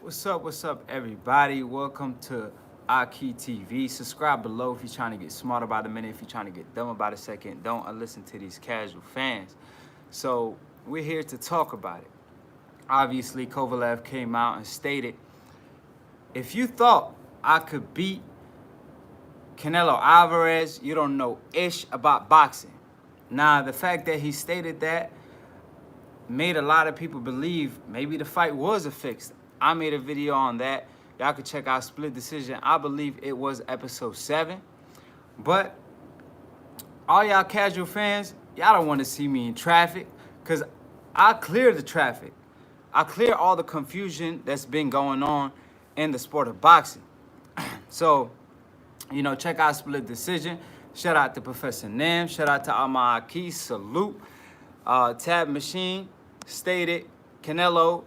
What's up, everybody? Welcome to Aki TV. Subscribe below if you're trying to get smarter by the minute. If you're trying to get dumb by the second, don't listen to these casual fans. So we're here to talk about it. Obviously, Kovalev came out and stated, if you thought I could beat Canelo Alvarez, you don't know ish about boxing. Now, the fact that he stated that made a lot of people believe maybe the fight was a fix. I made a video on that. Y'all can check out Split Decision. I believe it was episode 7. But all y'all casual fans, y'all don't want to see me in traffic because I clear the traffic. I clear all the confusion that's been going on in the sport of boxing. So, check out Split Decision. Shout out to Professor Nam. Shout out to Ama Aki. Salute. Tab Machine stated Canelo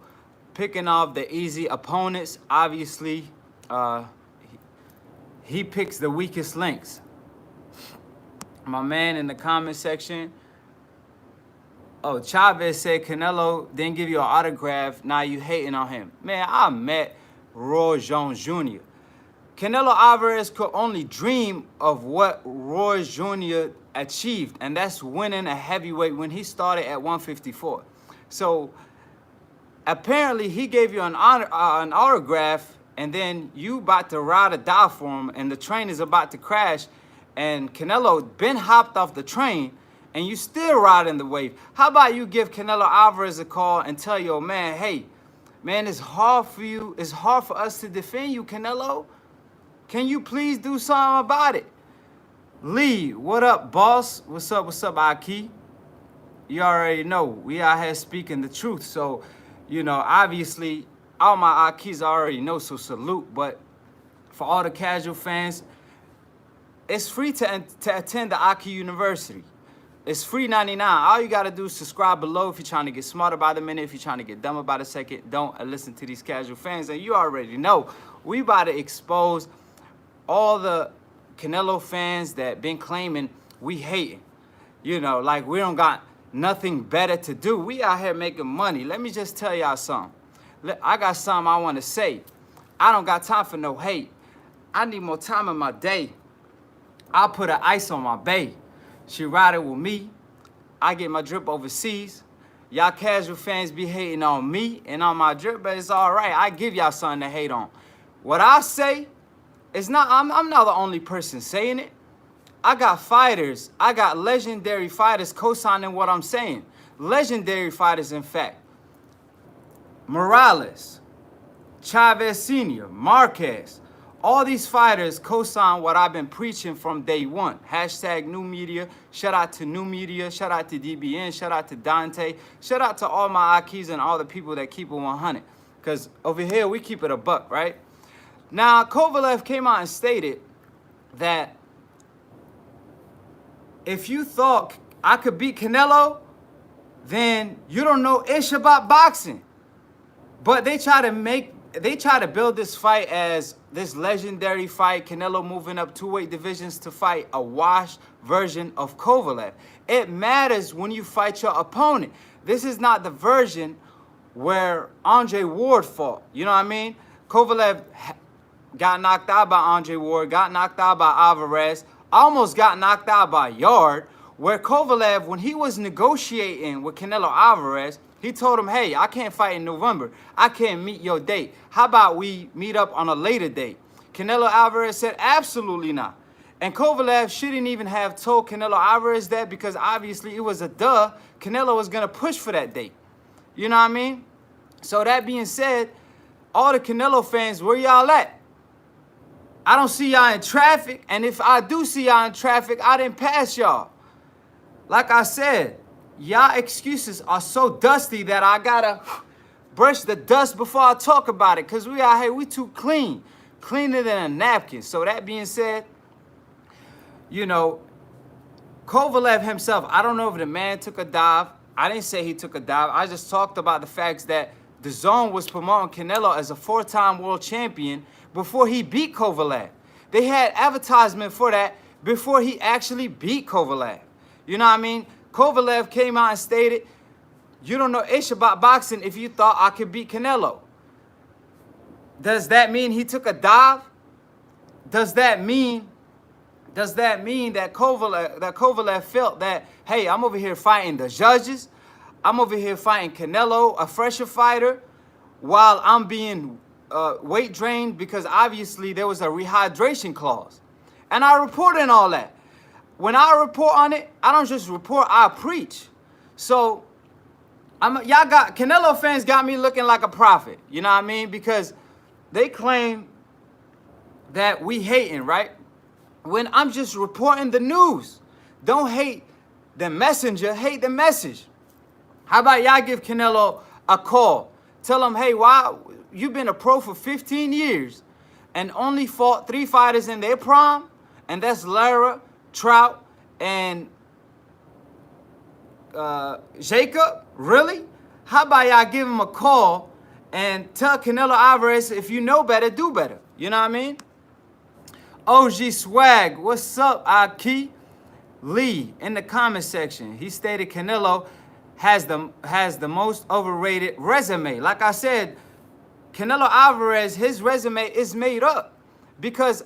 picking off the easy opponents. Obviously, he picks the weakest links. My man in the comment section, Chavez said Canelo didn't give you an autograph. Now you hating on him. Man, I met Roy Jones Jr. Canelo Alvarez could only dream of what Roy Jr. achieved, and that's winning a heavyweight when he started at 154. So apparently he gave you an autograph, and then you about to ride or die for him, and the train is about to crash, and Canelo been hopped off the train, and you still riding the wave. How about you give Canelo Alvarez a call and tell your man, hey, man, it's hard for you. It's hard for us to defend you, Canelo. Can you please do something about it? Lee, what up, boss? What's up, Aki? You already know, we out here speaking the truth. So, obviously, all my Akis already know, so salute. But for all the casual fans, it's free to attend the Aki University. It's free 99. All you got to do is subscribe below if you're trying to get smarter by the minute. If you're trying to get dumber by the second, don't listen to these casual fans. And you already know, we about to expose all the Canelo fans that been claiming we hating. Like we don't got nothing better to do. We out here making money. Let me just tell y'all something. I got something I want to say. I don't got time for no hate. I need more time in my day. I put an ice on my bae. She ride it with me. I get my drip overseas. Y'all casual fans be hating on me and on my drip, but it's all right. I give y'all something to hate on. What I say, it's not. I'm not the only person saying it. I got fighters. I got legendary fighters co-signing what I'm saying. Legendary fighters, in fact. Morales, Chavez Sr., Marquez. All these fighters co-sign what I've been preaching from day one. Hashtag new media. Shout out to new media. Shout out to DBN. Shout out to Dante. Shout out to all my Akis and all the people that keep it 100. Because over here, we keep it a buck, right? Now, Kovalev came out and stated that if you thought I could beat Canelo, then you don't know ish about boxing. But they try to build this fight as this legendary fight, Canelo moving up 2 weight divisions to fight a washed version of Kovalev. It matters when you fight your opponent. This is not the version where Andre Ward fought. You know what I mean? Kovalev got knocked out by Andre Ward, got knocked out by Alvarez, almost got knocked out by Yard, where Kovalev, when he was negotiating with Canelo Alvarez, he told him, hey, I can't fight in November. I can't meet your date. How about we meet up on a later date? Canelo Alvarez said, absolutely not. And Kovalev shouldn't even have told Canelo Alvarez that because obviously it was a duh. Canelo was going to push for that date. You know what I mean? So that being said, all the Canelo fans, where y'all at? I don't see y'all in traffic. And if I do see y'all in traffic, I didn't pass y'all. Like I said, y'all excuses are so dusty that I gotta brush the dust before I talk about it. Because we out here, we too clean. Cleaner than a napkin. So that being said, Kovalev himself, I don't know if the man took a dive. I didn't say he took a dive. I just talked about the facts that the Zone was promoting Canelo as a 4-time world champion before he beat Kovalev. They had advertisement for that before he actually beat Kovalev. You know what I mean? Kovalev came out and stated, you don't know ish about boxing if you thought I could beat Canelo. Does that mean he took a dive? Does that mean that Kovalev felt that, hey, I'm over here fighting the judges, I'm over here fighting Canelo, a fresher fighter, while I'm being weight drained, because obviously there was a rehydration clause. And I report on all that. When I report on it, I don't just report, I preach. So Canelo fans got me looking like a prophet, you know what I mean? Because they claim that we hating, right? When I'm just reporting the news. Don't hate the messenger, hate the message. How about y'all give Canelo a call? Tell him, hey, why you've been a pro for 15 years and only fought 3 fighters in their prime, and that's Lara, Trout, and Jacob? Really? How about y'all give him a call and tell Canelo Alvarez, if you know better, do better. You know what I mean? OG Swag, what's up, Aki? Lee, in the comment section, he stated Canelo has the most overrated resume. Like I said, Canelo Alvarez, his resume is made up. Because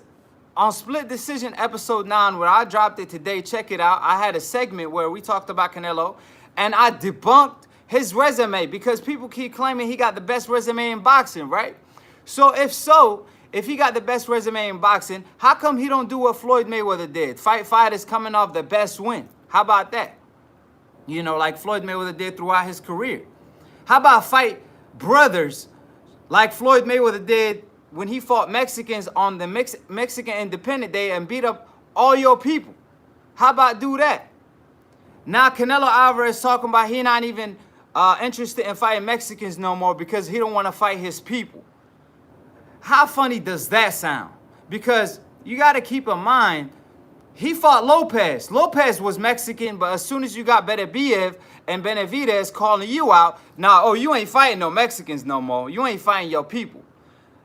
on Split Decision episode 9, where I dropped it today, check it out, I had a segment where we talked about Canelo, and I debunked his resume, because people keep claiming he got the best resume in boxing, right? So, if he got the best resume in boxing, how come he don't do what Floyd Mayweather did? Fight fighters coming off the best win. How about that? You know, like Floyd Mayweather did throughout his career. How about fight brothers like Floyd Mayweather did when he fought Mexicans on the Mexican Independent Day and beat up all your people? How about do that? Now Canelo Alvarez talking about he not even interested in fighting Mexicans no more because he don't want to fight his people. How funny does that sound? Because you got to keep in mind, he fought Lopez. Lopez was Mexican, but as soon as you got Beterbiev and Benavidez calling you out, now, oh, you ain't fighting no Mexicans no more. You ain't fighting your people.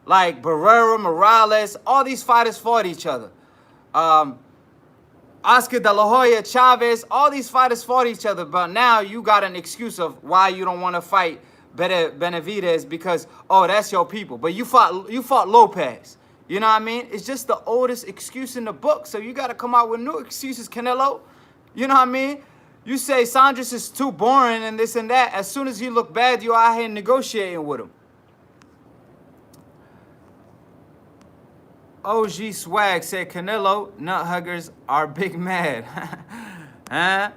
Like Barrera, Morales, all these fighters fought each other. Oscar De La Hoya, Chavez, all these fighters fought each other, but now you got an excuse of why you don't want to fight Benavidez because, oh, that's your people. But you fought Lopez. You know what I mean? It's just the oldest excuse in the book, so you got to come out with new excuses, Canelo. You know what I mean? You say Saunders is too boring and this and that. As soon as he look bad, you out here negotiating with him. OG Swag said Canelo nut huggers are big mad. Huh?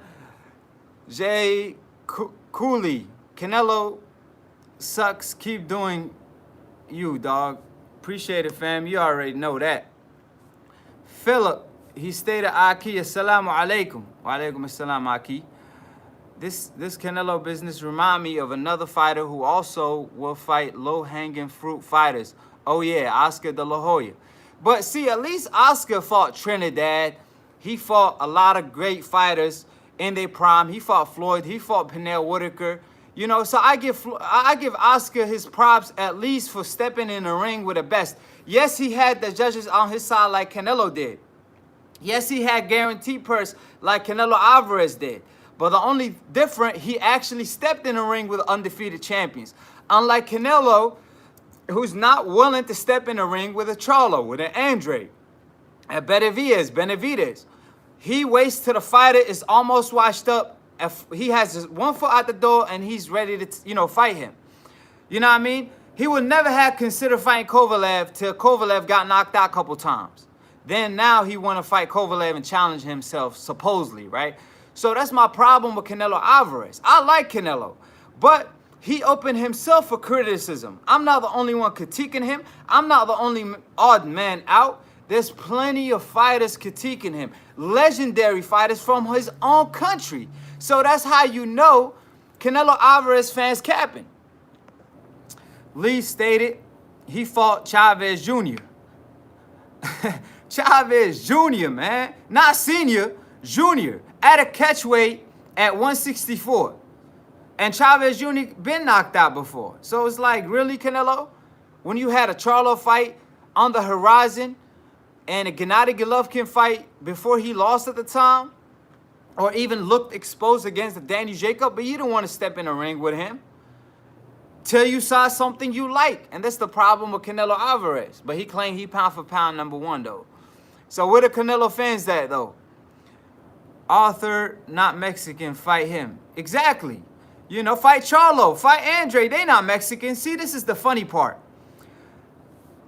Jay Cooley, Canelo sucks. Keep doing you, dog. Appreciate it, fam. You already know that. Philip, he stated, Aki, assalamu alaikum. Wa alaikum assalam, Aki. This Canelo business remind me of another fighter who also will fight low-hanging fruit fighters. Oh, yeah, Oscar De La Hoya. But see, at least Oscar fought Trinidad. He fought a lot of great fighters in their prime. He fought Floyd. He fought Pernell Whitaker. You know, so I give Oscar his props at least for stepping in the ring with the best. Yes, he had the judges on his side like Canelo did. Yes, he had guaranteed purse like Canelo Alvarez did. But the only difference, he actually stepped in the ring with undefeated champions. Unlike Canelo, who's not willing to step in the ring with a Charlo, with an Andrade, a Benavidez. He waits till the fighter is almost washed up. If he has his one foot out the door and he's ready to, fight him. You know what I mean? He would never have considered fighting Kovalev till Kovalev got knocked out a couple times. Then now he want to fight Kovalev and challenge himself, supposedly, right? So that's my problem with Canelo Alvarez. I like Canelo, but he opened himself for criticism. I'm not the only one critiquing him. I'm not the only odd man out. There's plenty of fighters critiquing him. Legendary fighters from his own country. So that's how you know Canelo Alvarez fans capping. Lee stated he fought Chavez Jr. Chavez Jr., man. Not senior, Jr. At a catchweight at 164. And Chavez Jr. been knocked out before. So it's like, really, Canelo? When you had a Charlo fight on the horizon and a Gennady Golovkin fight before he lost at the time, or even looked exposed against Danny Jacob, but you don't want to step in the ring with him. till you saw something you like. And that's the problem with Canelo Alvarez. But he claimed he pound for pound #1, though. So where the Canelo fans at, though? Arthur, not Mexican, fight him. Exactly. You know, fight Charlo, fight Andrade. They not Mexican. See, this is the funny part.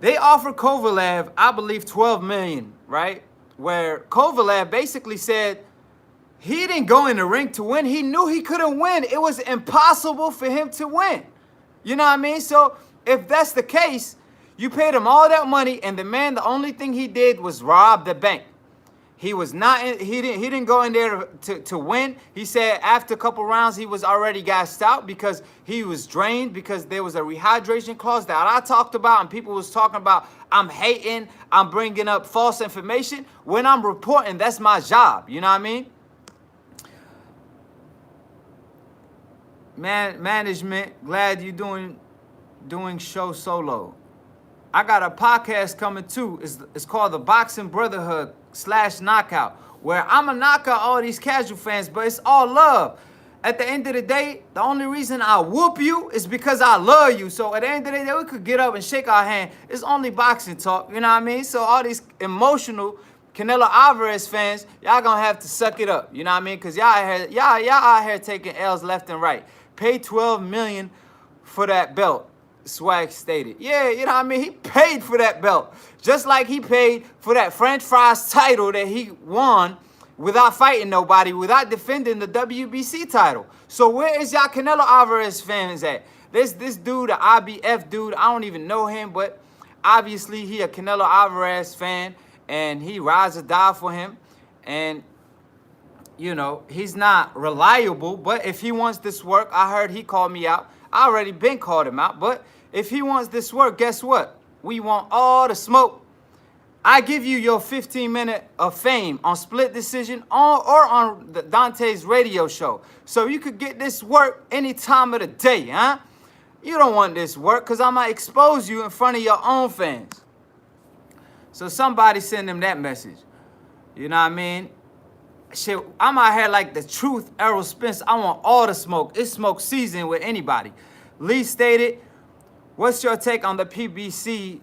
They offered Kovalev, I believe, $12 million, right? Where Kovalev basically said he didn't go in the ring to win. He knew he couldn't win. It was impossible for him to win. You know what I mean? So if that's the case, you paid him all that money, and the man, the only thing he did was rob the bank. He was not. He didn't go in there to win. He said after a couple rounds he was already gassed out because he was drained, because there was a rehydration clause that I talked about, and people was talking about I'm hating, I'm bringing up false information. When I'm reporting, that's my job. You know what I mean? Management, glad you doing show solo. I got a podcast coming too. It's called the Boxing Brotherhood /Knockout, where I'm going to knock out all these casual fans, but it's all love. At the end of the day, the only reason I whoop you is because I love you. So at the end of the day, we could get up and shake our hand. It's only boxing talk, you know what I mean? So all these emotional Canelo Alvarez fans, y'all going to have to suck it up, you know what I mean? Because y'all out here taking L's left and right. Pay $12 million for that belt. Swag stated. Yeah, you know what I mean? He paid for that belt. Just like he paid for that French fries title that he won without fighting nobody, without defending the WBC title. So where is y'all Canelo Alvarez fans at? This dude, the IBF dude, I don't even know him, but obviously he a Canelo Alvarez fan, and he rides or die for him. And, you know, he's not reliable, but if he wants this work, I heard he called me out. I already been called him out, but if he wants this work, guess what? We want all the smoke. I give you your 15-minute of fame on Split Decision or on the Dante's radio show. So you could get this work any time of the day, huh? You don't want this work because I might expose you in front of your own fans. So somebody send him that message. You know what I mean? Shit, I'm out here like the truth, Errol Spence. I want all the smoke. It's smoke season with anybody. Lee stated, what's your take on the PBC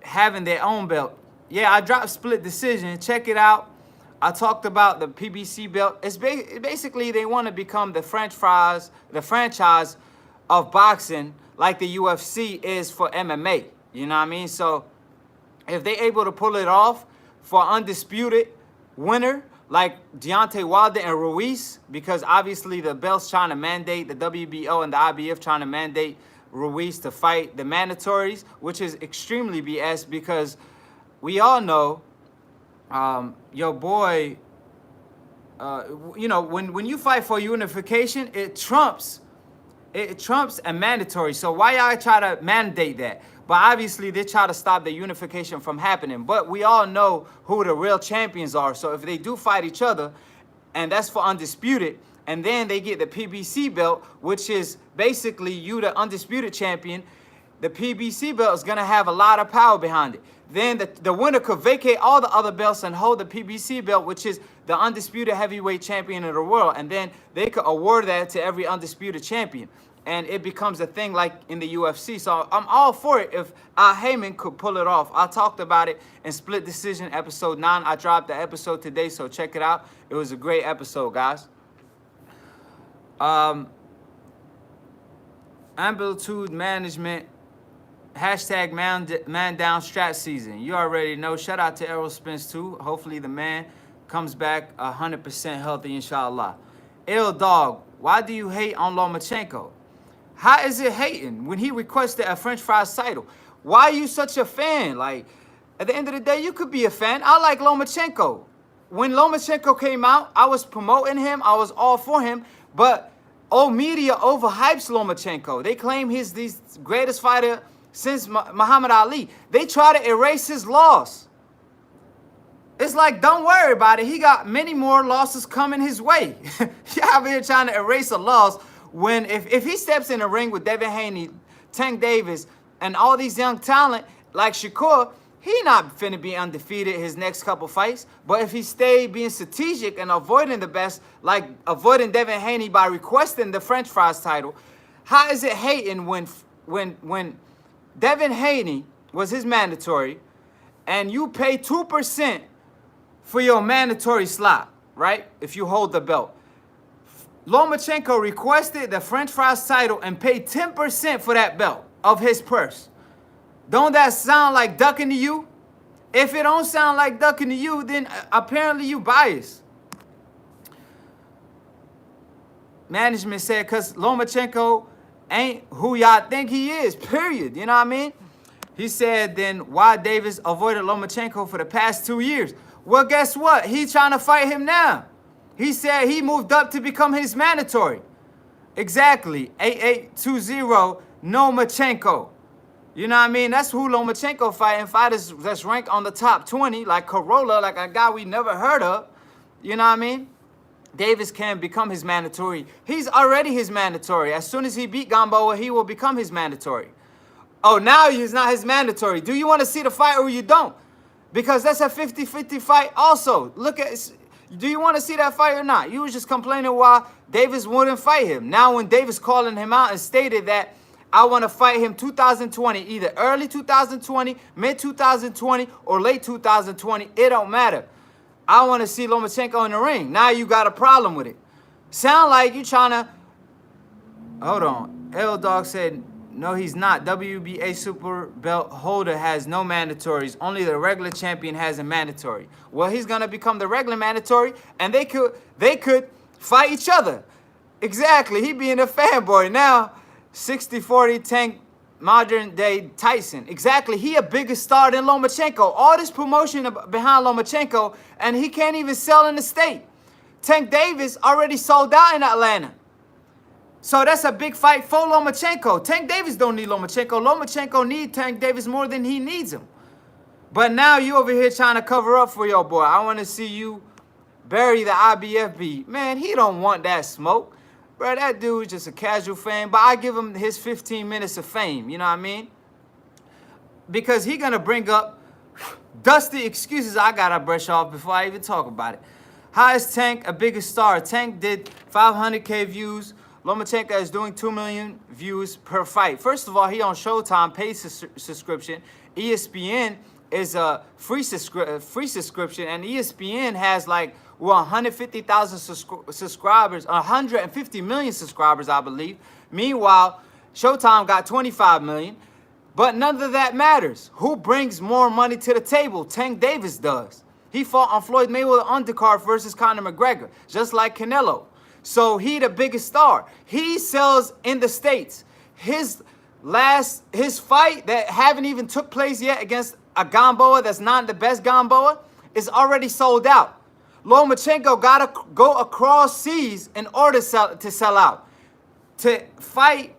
having their own belt? Yeah, I dropped Split Decision. Check it out. I talked about the PBC belt. It's basically they want to become the franchise of boxing like the UFC is for MMA. You know what I mean? So if they're able to pull it off for undisputed winner, like Deontay Wilder and Ruiz, because obviously the belt's trying to mandate, the WBO and the IBF trying to mandate Ruiz to fight the mandatories, which is extremely BS because we all know your boy, you know, when you fight for unification, it trumps a mandatory. So why y'all try to mandate that? But obviously, they try to stop the unification from happening. But we all know who the real champions are. So if they do fight each other, and that's for undisputed, and then they get the PBC belt, which is basically you the undisputed champion, the PBC belt is going to have a lot of power behind it. Then the winner could vacate all the other belts and hold the PBC belt, which is the undisputed heavyweight champion of the world. And then they could award that to every undisputed champion. And it becomes a thing like in the UFC. So I'm all for it if Haney could pull it off. I talked about it in Split Decision episode 9. I dropped the episode today, so check it out. It was a great episode, guys. Amplitude Management, hashtag man down strat season. You already know. Shout out to Errol Spence too. Hopefully the man comes back 100% healthy, inshallah. Ill Dog, why do you hate on Lomachenko? How is it hating when he requested a French fries title? Why are you such a fan? Like, at the end of the day, you could be a fan. I like Lomachenko. When Lomachenko came out, I was promoting him. I was all for him. But old media overhypes Lomachenko. They claim he's the greatest fighter since Muhammad Ali. They try to erase his loss. It's like, don't worry about it. He got many more losses coming his way. You're out here trying to erase a loss when if he steps in the ring with Devin Haney, Tank Davis, and all these young talent like Shakur, he not finna be undefeated his next couple fights. But if he stayed being strategic and avoiding the best, like avoiding Devin Haney by requesting the French fries title, how is it hating when when Devin Haney was his mandatory, and you pay 2% for your mandatory slot, right? If you hold the belt. Lomachenko requested the French fries title and paid 10% for that belt of his purse. Don't that sound like ducking to you? If it don't sound like ducking to you, then apparently you biased. Management said because Lomachenko ain't who y'all think he is, period. You know what I mean? He said then why Davis avoided Lomachenko for the past 2 years. Well, guess what? He's trying to fight him now. He said he moved up to become his mandatory. Exactly. 8820 Nomachenko. You know what I mean? That's who Lomachenko fighting. Fighters that's ranked on the top 20, like Corolla, like a guy we never heard of. You know what I mean? Davis can become his mandatory. He's already his mandatory. As soon as he beat Gamboa, he will become his mandatory. Oh, now he's not his mandatory. Do you want to see the fight or you don't? Because that's a 50-50 fight also. Look at, do you want to see that fight or not? You was just complaining why Davis wouldn't fight him. Now when Davis calling him out and stated that I want to fight him 2020, either early 2020, mid 2020, or late 2020, it don't matter. I want to see Lomachenko in the ring. Now you got a problem with it. Sound like you trying to, hold on. L-Dog said, no, he's not. WBA super belt holder has no mandatories. Only the regular champion has a mandatory. Well, he's gonna become the regular mandatory, and they could fight each other. Exactly. He being a fanboy now. 60-40 Tank modern day Tyson. Exactly. He a bigger star than Lomachenko. All this promotion behind Lomachenko, and he can't even sell in the state. Tank Davis already sold out in Atlanta. So that's a big fight for Lomachenko. Tank Davis don't need Lomachenko. Lomachenko need Tank Davis more than he needs him. But now you over here trying to cover up for your boy. I want to see you bury the IBFB. Man, he don't want that smoke. Bro, that dude's just a casual fan. But I give him his 15 minutes of fame. You know what I mean? Because he going to bring up dusty excuses I got to brush off before I even talk about it. How is Tank a bigger star? Tank did 500K views. Lomachenko is doing 2 million views per fight. First of all, he on Showtime, paid subscription. ESPN is a free subscription, and ESPN has like 150,000 subscribers, 150 million subscribers, I believe. Meanwhile, Showtime got 25 million. But none of that matters. Who brings more money to the table? Tank Davis does. He fought on Floyd Mayweather undercard versus Conor McGregor, just like Canelo. So he the biggest star. He sells in the States. His fight that haven't even took place yet against a Gamboa that's not the best Gamboa is already sold out. Lomachenko gotta go across seas in order to sell out. To fight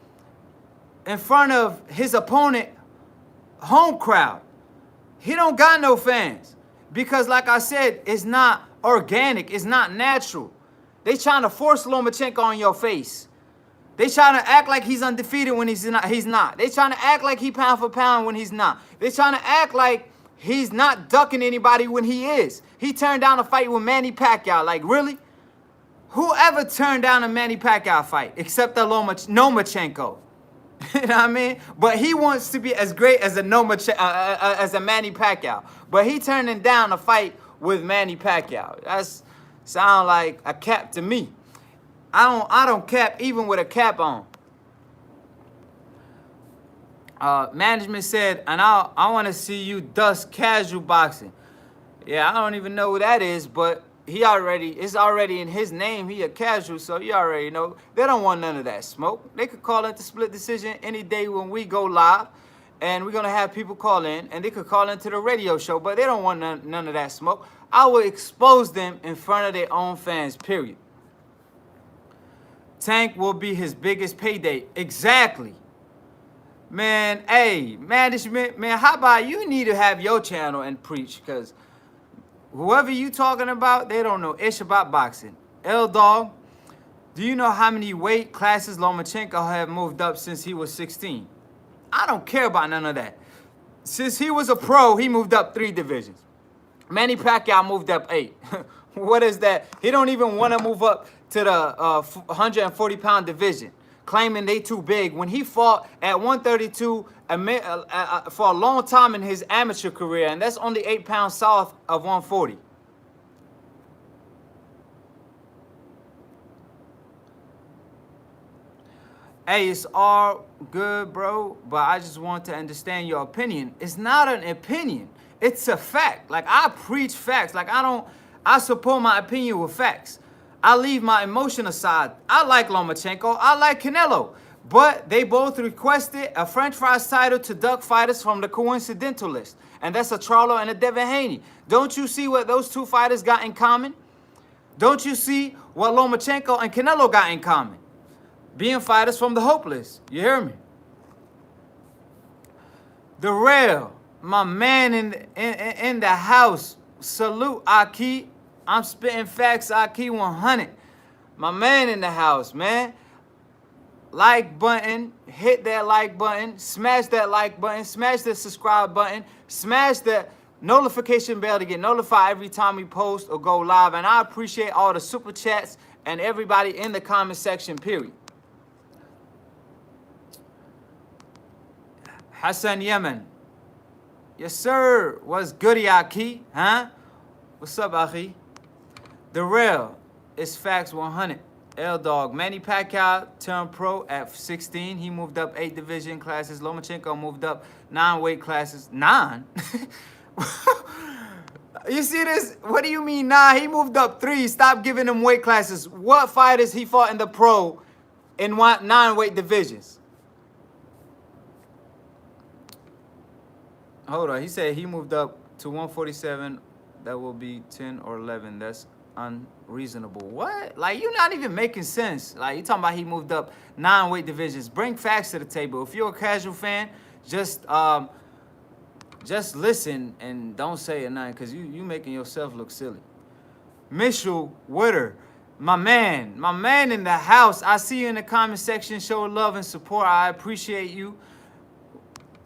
in front of his opponent home crowd. He don't got no fans. Because like I said, it's not organic, it's not natural. They trying to force Lomachenko on your face. They trying to act like he's undefeated when he's not. They trying to act like he pound for pound when he's not. They trying to act like he's not ducking anybody when he is. He turned down a fight with Manny Pacquiao. Like, really? Whoever turned down a Manny Pacquiao fight except the Nomachenko? You know what I mean? But he wants to be as great as a Manny Pacquiao. But he turning down a fight with Manny Pacquiao. That's sound like a cap to me. I don't cap even with a cap on. Management said, and I want to see you dust casual boxing. Yeah, I don't even know who that is, but it's already in his name. He a casual, so you already know. They don't want none of that smoke. They could call it the split decision any day when we go live, and we're going to have people call in, and they could call into the radio show, but they don't want none of that smoke. I will expose them in front of their own fans, period. Tank will be his biggest payday. Exactly. Man, hey, management, man, how about you need to have your channel and preach, because whoever you talking about, they don't know ish about boxing. L-Dog, do you know how many weight classes Lomachenko have moved up since he was 16? I don't care about none of that. Since he was a pro, he moved up 3 divisions. Manny Pacquiao moved up 8. What is that? He don't even want to move up to the 140-pound division. claiming they too big. When he fought at 132 for a long time in his amateur career, and that's only 8 pounds south of 140. Hey, it's all good, bro, but I just want to understand your opinion. It's not an opinion. It's a fact. Like, I preach facts. Like, I support my opinion with facts. I leave my emotion aside. I like Lomachenko. I like Canelo. But they both requested a French fries title to duck fighters from the coincidental list. And that's a Charlo and a Devin Haney. Don't you see what those two fighters got in common? Don't you see what Lomachenko and Canelo got in common? Being fighters from the hopeless. You hear me? The real, my man in the house. Salute, Aki. I'm spitting facts, Aki 100. My man in the house, man. Like button. Hit that like button. Smash that like button. Smash the subscribe button. Smash the notification bell to get notified every time we post or go live. And I appreciate all the super chats and everybody in the comment section, period. Hassan Yemen. Yes, sir. What's goody, Aki? Huh? What's up, Aki? The real is Facts 100. L-Dog. Manny Pacquiao turned pro at 16. He moved up 8 division classes. Lomachenko moved up 9 weight classes. 9? You see this? What do you mean 9? He moved up 3. Stop giving him weight classes. What fighters he fought in the pro in 9 weight divisions? Hold on. He said he moved up to 147. That will be 10 or 11. That's unreasonable. What? Like, you're not even making sense. Like, you talking about he moved up 9 weight divisions. Bring facts to the table. If you're a casual fan, just listen and don't say nothing, because you making yourself look silly. Mitchell Witter, my man in the house. I see you in the comment section. Show love and support. I appreciate you.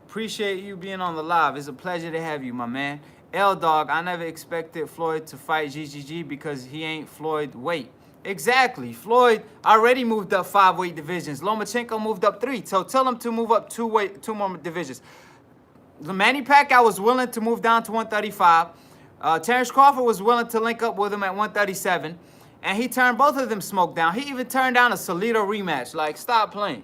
Appreciate you being on the live. It's a pleasure to have you, my man. L-Dog, I never expected Floyd to fight GGG because he ain't Floyd weight. Exactly. Floyd already moved up 5 weight divisions. Lomachenko moved up 3. So tell him to move up 2 more divisions. Manny Pacquiao was willing to move down to 135. Terrence Crawford was willing to link up with him at 137. And he turned both of them smoke down. He even turned down a Salido rematch. Like, stop playing.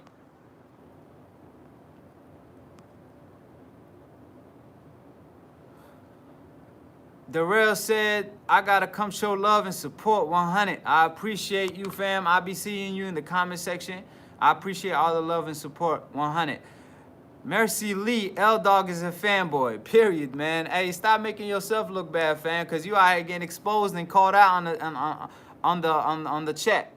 Darrell said, I gotta come show love and support 100. I appreciate you, fam. I'll be seeing you in the comment section. I appreciate all the love and support 100. Mercy Lee, L-Dog is a fanboy, period, man. Hey, stop making yourself look bad, fam, because you out here getting exposed and called out on the chat.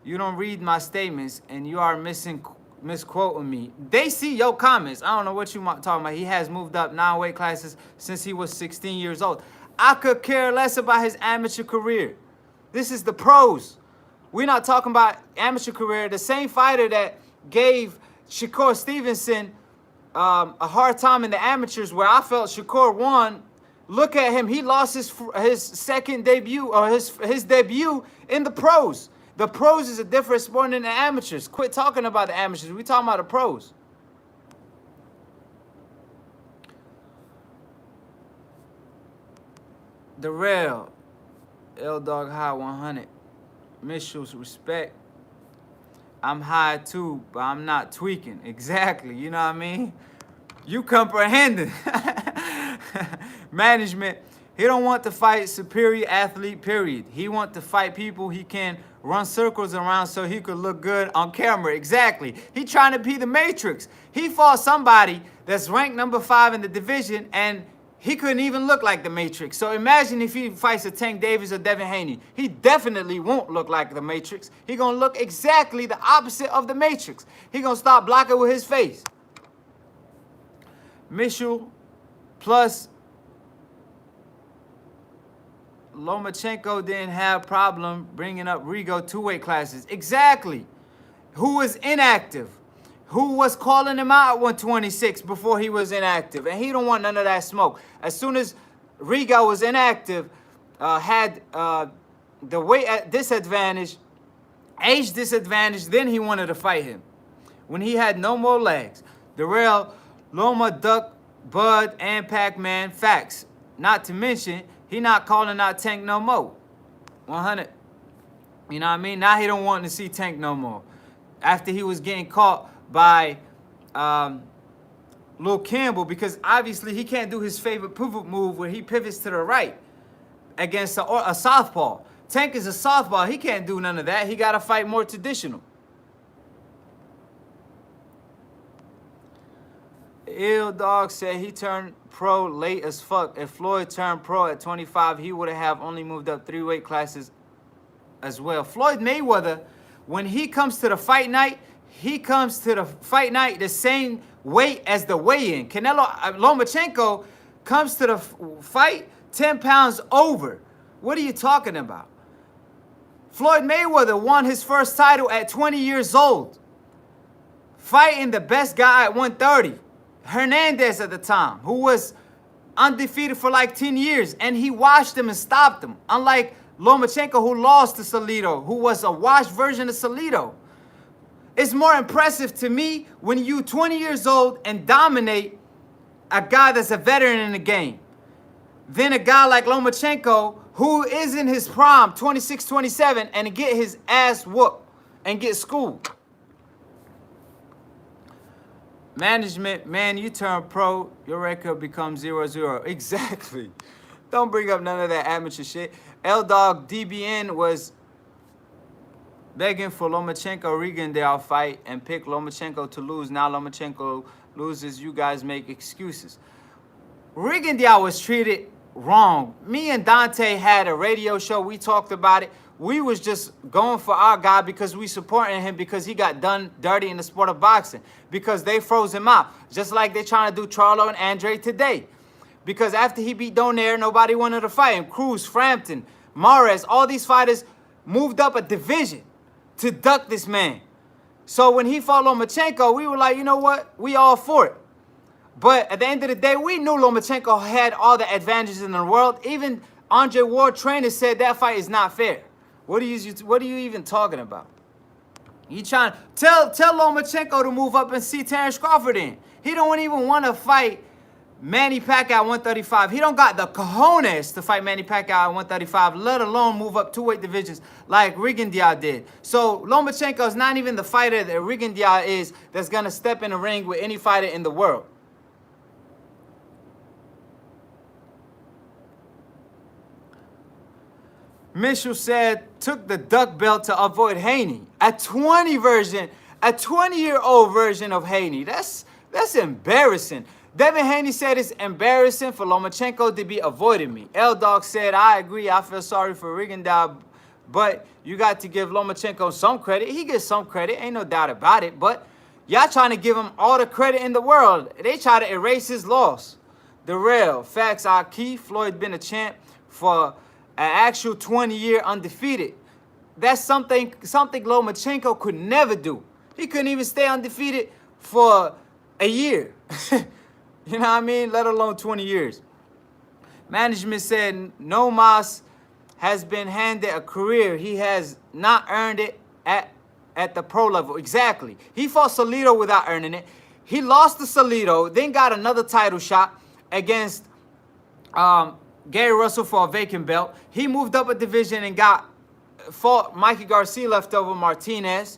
You don't read my statements, and you are misquoting me. They see your comments. I don't know what you talking about. He has moved up 9 weight classes since he was 16 years old. I could care less about his amateur career. This is the pros. We're not talking about amateur career. The same fighter that gave Shakur Stevenson a hard time in the amateurs, where I felt Shakur won. Look at him. He lost his second debut, or his debut in the pros. The pros is a different sport than the amateurs. Quit talking about the amateurs. We're talking about the pros. The real L-Dog High 100. Mitchell's respect. I'm high too, but I'm not tweaking. Exactly. You know what I mean? You comprehending. Management. He don't want to fight superior athlete, period. He want to fight people he can run circles around so he could look good on camera. Exactly. He trying to be the Matrix. He fought somebody that's ranked number 5 in the division, and he couldn't even look like the Matrix. So imagine if he fights a Tank Davis or Devin Haney. He definitely won't look like the Matrix. He gonna look exactly the opposite of the Matrix. He gonna start blocking with his face. Mitchell plus Lomachenko didn't have problem bringing up Rigo 2 weight classes. Exactly. Who was inactive? Who was calling him out at 126 before he was inactive? And he don't want none of that smoke. As soon as Rigo was inactive, had the weight disadvantage, Age disadvantage, then he wanted to fight him. When he had no more legs. The real Loma, Duck, Bud, and Pac-Man facts. Not to mention, he not calling out Tank no more. 100. You know what I mean? Now he don't want to see Tank no more. After he was getting caught by Lil Campbell, because obviously he can't do his favorite pivot move where he pivots to the right against a southpaw. Tank is a southpaw. He can't do none of that. He got to fight more traditional. Ill Dog said he turned pro late as fuck. If Floyd turned pro at 25, he would have only moved up 3 weight classes as well. Floyd Mayweather, when he comes to the fight night, he comes to the fight night the same weight as the weigh-in. Lomachenko comes to the fight 10 pounds over. What are you talking about? Floyd Mayweather won his first title at 20 years old, fighting the best guy at 130. Hernandez at the time, who was undefeated for like 10 years, and he washed him and stopped him. Unlike Lomachenko, who lost to Salido, who was a washed version of Salido. It's more impressive to me when you 20 years old and dominate a guy that's a veteran in the game than a guy like Lomachenko, who is in his prime, 26, 27, and get his ass whooped and get schooled. Management, man, you turn pro, your record becomes 0-0. Exactly. Don't bring up none of that amateur shit. L-Dog DBN was begging for Lomachenko-Rigondeaux fight and picked Lomachenko to lose. Now Lomachenko loses. You guys make excuses. Rigondeaux was treated wrong. Me and Dante had a radio show. We talked about it. We was just going for our guy because we supporting him because he got done dirty in the sport of boxing. Because they froze him out. Just like they're trying to do Charlo and Andrade today. Because after he beat Donaire, nobody wanted to fight him. Cruz, Frampton, Mares, all these fighters moved up a division to duck this man. So when he fought Lomachenko, we were like, you know what? We all for it. But at the end of the day, we knew Lomachenko had all the advantages in the world. Even Andre Ward trainer said that fight is not fair. What are you even talking about? You trying to tell Lomachenko to move up and see Terrence Crawford in. He don't even want to fight Manny Pacquiao at 135. He don't got the cojones to fight Manny Pacquiao at 135, let alone move up 2 weight divisions like Rigondeaux did. So Lomachenko is not even the fighter that Rigondeaux is that's going to step in the ring with any fighter in the world. Mitchell said, took the duck belt to avoid Haney. A 20-year-old version of Haney. That's embarrassing. Devin Haney said it's embarrassing for Lomachenko to be avoiding me. L-Dog said, I agree. I feel sorry for Rigondeaux, but you got to give Lomachenko some credit. He gets some credit. Ain't no doubt about it. But y'all trying to give him all the credit in the world. They try to erase his loss. The real facts are key. Floyd been a champ for an actual 20-year undefeated. That's something Lomachenko could never do. He couldn't even stay undefeated for a year. You know what I mean? Let alone 20 years. Management said Nomas has been handed a career. He has not earned it at the pro level. Exactly. He fought Salido without earning it. He lost to Salido, then got another title shot against Gary Russell for a vacant belt. He moved up a division and fought Mikey Garcia leftover Martinez.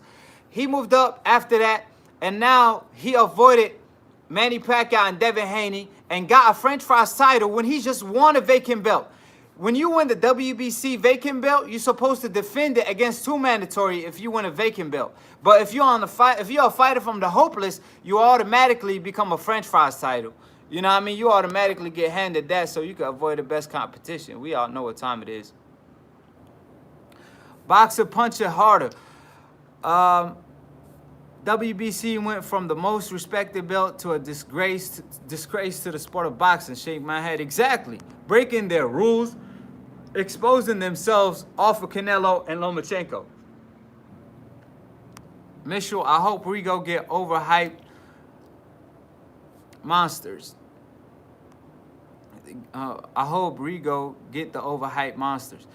He moved up after that, and now he avoided Manny Pacquiao and Devin Haney and got a French fries title when he just won a vacant belt. When you win the WBC vacant belt, you're supposed to defend it against 2 mandatory if you win a vacant belt. But if you're a fighter from the hopeless, you automatically become a French fries title. You know what I mean? You automatically get handed that so you can avoid the best competition. We all know what time it is. Boxer puncher harder. WBC went from the most respected belt to a disgrace to the sport of boxing. Shake my head. Exactly. Breaking their rules, exposing themselves off of Canelo and Lomachenko. Mitchell, I hope Rigo get overhyped monsters. I hope Rigo get the overhyped monsters.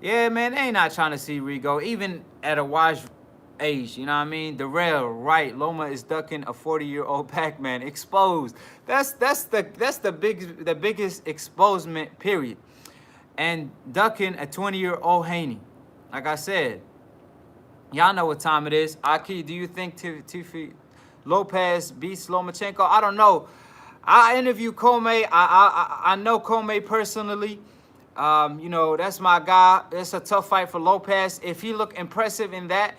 Yeah, man, they ain't not trying to see Rigo. Even at a wash age. You know what I mean? The rail, right? Loma is ducking a 40-year-old Pac-Man. Exposed. That's the biggest exposement, period. And ducking a 20-year-old Haney. Like I said, y'all know what time it is. Aki, do you think Tiffy Lopez beats Lomachenko? I don't know. I interviewed Comey. I know Comey personally. You know, that's my guy. It's a tough fight for Lopez. If he look impressive in that,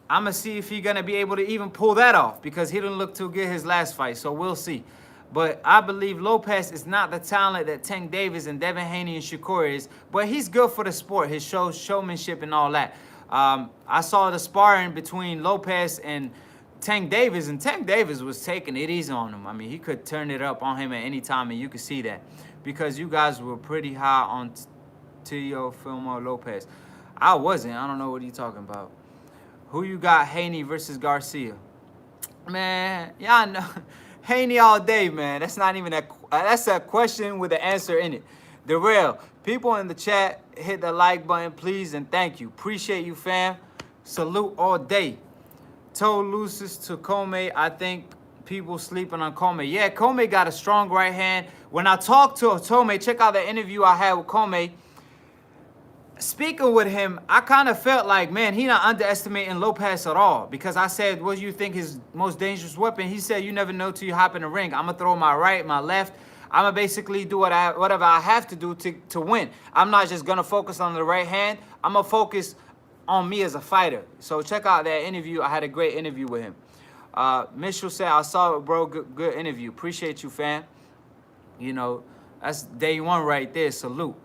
I'm going to see if he's going to be able to even pull that off, because he didn't look too good his last fight. So we'll see. But I believe Lopez is not the talent that Tank Davis and Devin Haney and Shakur is. But he's good for the sport, his showmanship and all that. I saw the sparring between Lopez and Tank Davis, and Tank Davis was taking it easy on him. I mean, he could turn it up on him at any time, and you could see that. Because you guys were pretty high on Teofimo Lopez. I wasn't. I don't know what you're talking about. Who you got, Haney versus Garcia? Man, y'all know. Haney all day, man. That's not even that's a question with an answer in it. The real people in the chat, hit the like button, please, and thank you. Appreciate you, fam. Salute all day. Toe looses to Comey. I think people sleeping on Comey. Yeah, Comey got a strong right hand. When I talked to Comey, check out the interview I had with Comey. Speaking with him, I kind of felt like, man, he not underestimating Lopez at all. Because I said, what do you think his most dangerous weapon? He said, you never know till you hop in the ring. I'm going to throw my right, my left. I'm going to basically do whatever I have to do to win. I'm not just going to focus on the right hand. I'm going to focus on me as a fighter. So check out that interview. I had a great interview with him. Mitchell said, I saw it, bro. Good interview. Appreciate you, fam. You know, that's day one right there. Salute.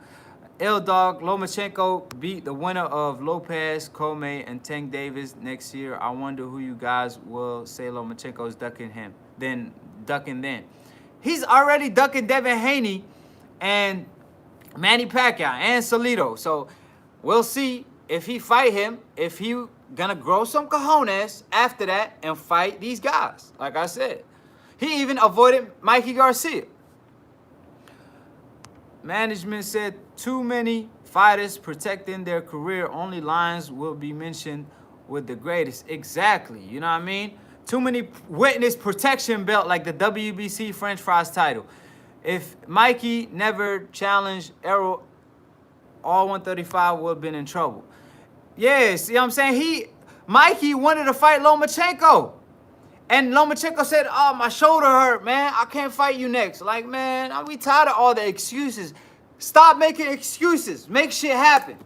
Dog Lomachenko beat the winner of Lopez, Comey, and Tank Davis next year. I wonder who you guys will say Lomachenko is ducking him. Then. He's already ducking Devin Haney and Manny Pacquiao and Salido. So we'll see if he fight him, if he gonna grow some cojones after that and fight these guys. Like I said, he even avoided Mikey Garcia. Management said too many fighters protecting their career. Only lines will be mentioned with the greatest. Exactly. You know what I mean? Too many witness protection belt like the WBC French fries title. If Mikey never challenged Errol, all 135 would have been in trouble. Yeah, see what I'm saying? Mikey wanted to fight Lomachenko. And Lomachenko said, oh, my shoulder hurt, man. I can't fight you next. Like, man, we tired of all the excuses. Stop making excuses. Make shit happen.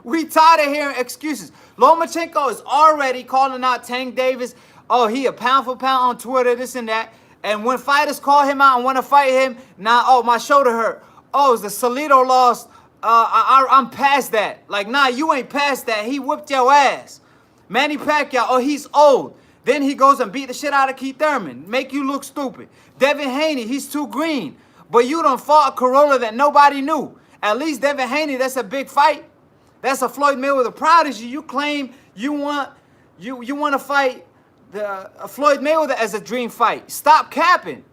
We tired of hearing excuses. Lomachenko is already calling out Tank Davis. Oh, he a pound for pound on Twitter, this and that. And when fighters call him out and want to fight him, now, oh, my shoulder hurt. Oh, it's the Salido loss. I'm past that. Like, nah, you ain't past that. He whipped your ass. Manny Pacquiao, oh, he's old. Then he goes and beat the shit out of Keith Thurman. Make you look stupid. Devin Haney, he's too green. But you done fought a Corolla that nobody knew. At least Devin Haney, that's a big fight. That's a Floyd Mayweather prodigy. You claim you want to fight the Floyd Mayweather as a dream fight. Stop capping.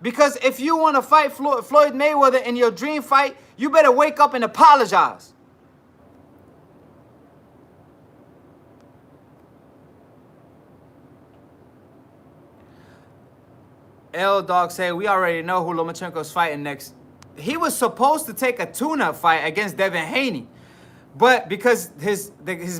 Because if you want to fight Floyd Mayweather in your dream fight, you better wake up and apologize. Dog said, we already know who Lomachenko's fighting next. He was supposed to take a tune-up fight against Devin Haney. But because his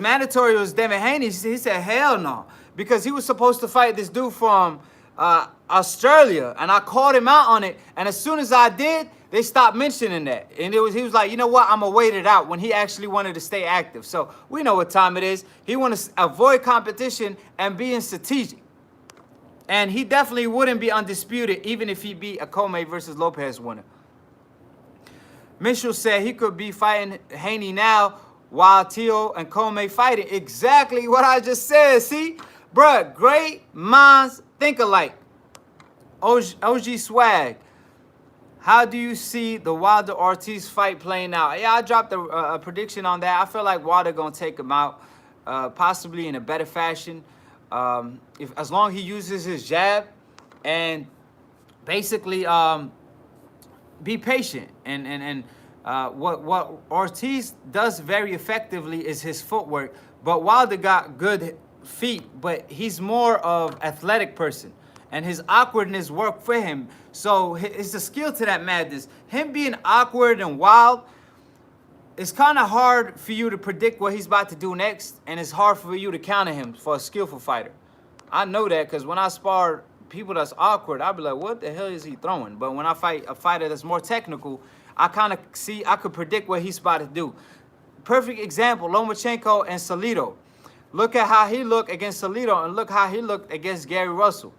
mandatory was Devin Haney, he said, hell no. Because he was supposed to fight this dude from Australia. And I called him out on it. And as soon as I did, they stopped mentioning that. And he was like, you know what? I'm going to wait it out when he actually wanted to stay active. So we know what time it is. He wants to avoid competition and being strategic. And he definitely wouldn't be undisputed even if he beat a Comey versus Lopez winner. Mitchell said he could be fighting Haney now while Teo and Comey fighting. Exactly what I just said. See? Bruh, great minds think alike. OG Swag. How do you see the Wilder-Ortiz fight playing out? Yeah, I dropped a prediction on that. I feel like Wilder going to take him out possibly in a better fashion. As long as he uses his jab and basically be patient. And what Ortiz does very effectively is his footwork. But Wilder got good feet, but he's more of athletic person. And his awkwardness worked for him. So it's a skill to that madness. Him being awkward and wild, it's kind of hard for you to predict what he's about to do next, and it's hard for you to counter him for a skillful fighter. I know that because when I spar people that's awkward, I'll be like, what the hell is he throwing? But when I fight a fighter that's more technical, I kind of see, I could predict what he's about to do. Perfect example, Lomachenko and Salido. Look at how he looked against Salido and look how he looked against Gary Russell.